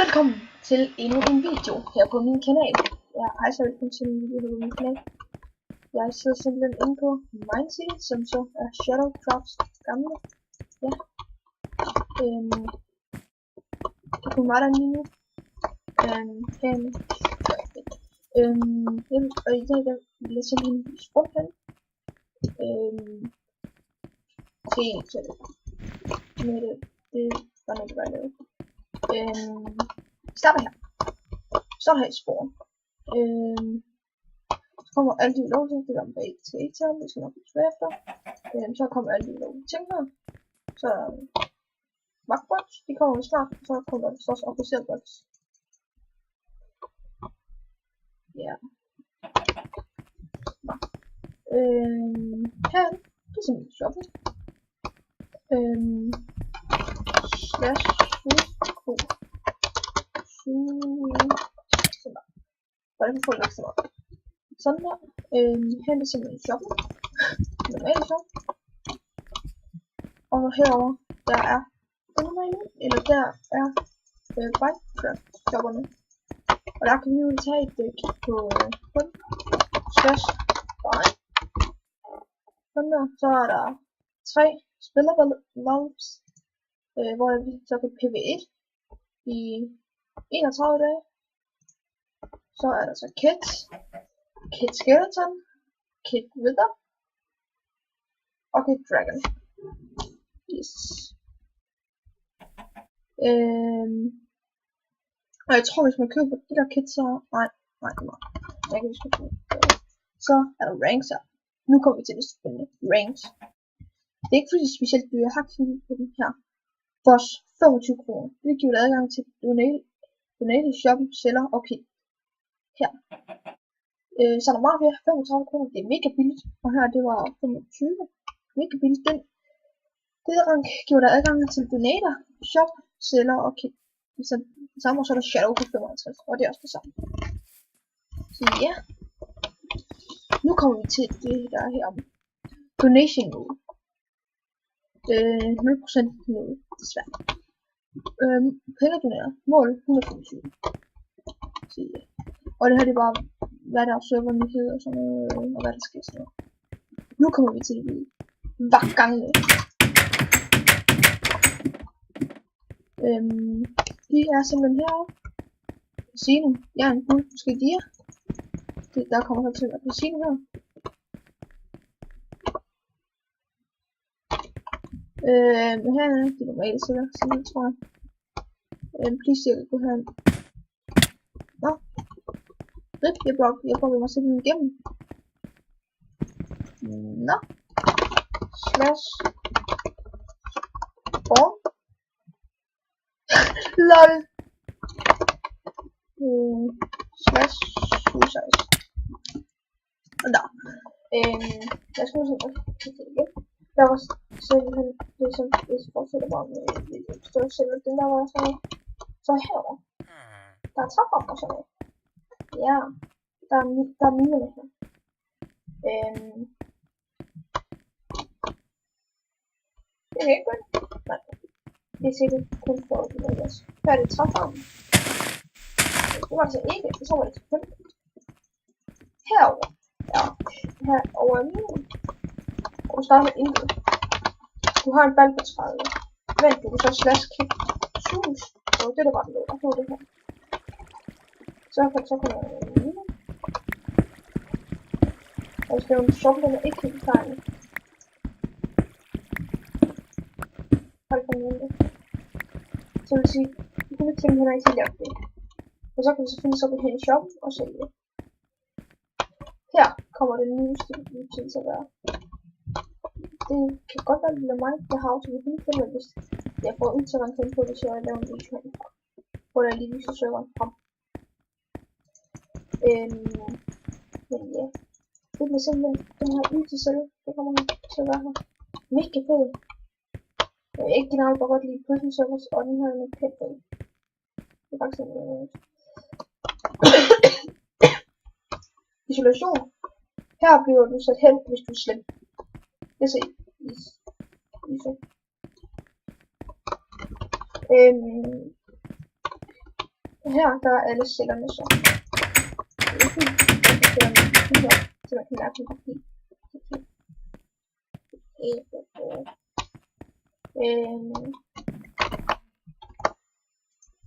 Velkommen til endnu en video her på min kanal. Hej så velkommen til en video her på min kanal. Jeg sidder simpelthen inde på Minecity, som så er Shadowcrafts gamle. Ja. Det kunne være der lige nu. Og i dag vil jeg simpelthen spurgt hen. Det var noget, det var lavet. Starter her. Så er der et spor. Så kommer alle de lov ting, det der bag til ekstern, det skal nok blive svært efter. Så kommer alle de lov ting her. Så magtbox, de kommer snart, så kommer der også officiel box. Ja. Her, det er simpelthen shoppen. Slash hvordan får jeg sådan noget? Sådan der. Her er det simpelthen shoppen. Normal shop. Og herover der er undermine, eller der er Minecraft shopperne. Og der kan vi jo tage et kig på kun slash buy. Sådan der. Så er der 3 spillervalgs, hvor vi så kan PV1 i 31 dage. Så er der så Kit Skeleton, Kit Wither og Kit Dragon. Yes. Og jeg tror, hvis man køber de der kits, så nej, jeg kan huske det. Så er der ranks her. Nu kommer vi til det spændende. Ranks. Det er ikke fordi det er specielt dyre. Jeg har kigget på dem her. For 25 kroner. Det giver adgang til donate shop, seller og kit. Her. Så er der meget mere. 35 kroner. Det er mega billigt. Og her det var 25. Mega billigt. Det rank giver dig adgang til donater, shop, seller og kit. Så det samme, og så er der shadow på 55. Og det er også det samme. Så ja. Nu kommer vi til det der her om donation nu. 0% nu, desværre. Pengedonere. Mål 125. Så ja. Og det her det er bare, hvad der er servernyheder og sådan noget, og hvad der sker sådan noget. Nu kommer vi til det hver gang. De er simpelthen heroppe. Casino. Jeg er en guld, måske de er. Der kommer så til at være casino her. Her er det normale sikkert, så det tror jeg. Please jeg kan gå her. Nå. Jeg prøver mig simpelthen igennem. Nå. Slash. Born. LOL. Slash suicide. Og der. Jeg skal nu se igen. Der var simpelthen det som jeg fortsætter bare med større den der var så herovre. Der er trapper og sådan noget. Ja, der er minerne her. Det er ikke godt. Nej. Det er sikkert kun for at det er her er det trapper. Det var altså ikke, så var det selvfølgelig. Herovre. Ja, herovre er minerne. Og du starter med intet. Du har en bal på 30. Vent, du kan så slash kick shoes. Og det der var det, og det var det her. Så kan jeg mine. Og jeg skal jo en shop, den er ikke helt tegnet. Hold på mine. Så vil sige, du kan simpelthen ikke lave det. Og så kan du selvfølgelig så gå hen i shoppen og sælge. Her kommer det nyeste til at være. Det kan godt være lidt mig, der har også lidt nyt, men hvis jeg får internet på det, så jeg laver en video herfra. Hvor jeg lige viser serveren frem. Men ja. Det bliver simpelthen den her ydelse selv. Det kommer til at være her. Mega fed. Jeg er ikke generelt bare godt lide prison servers, og den her er lidt pænt fed. Det er faktisk sådan isolation. Her bliver du sat hen, hvis du er slem. Det ser I så. Og her, der er alle cellerne så. Det er fint, så man kan lære fotografi.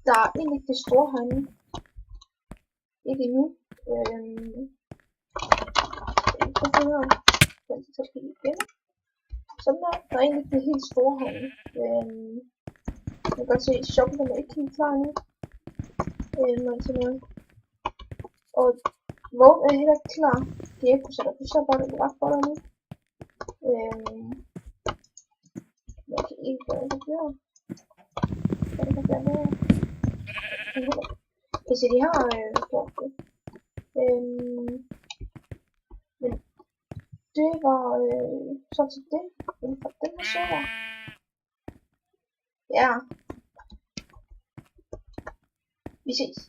Der er egentlig det store herinde. Ikke endnu. Sådan der er egentlig det helt store herinde. Man kan godt se, at shoppen er ikke helt klar nu. Og vogn er heller ikke klar. Det er ikke så der bare det ret for dig nu. Jeg kan ikke gøre det her. Hvad er det, der er jeg ser, de har gjort det. Men det var sådan set det inden for den her server. Ja. Vi ses.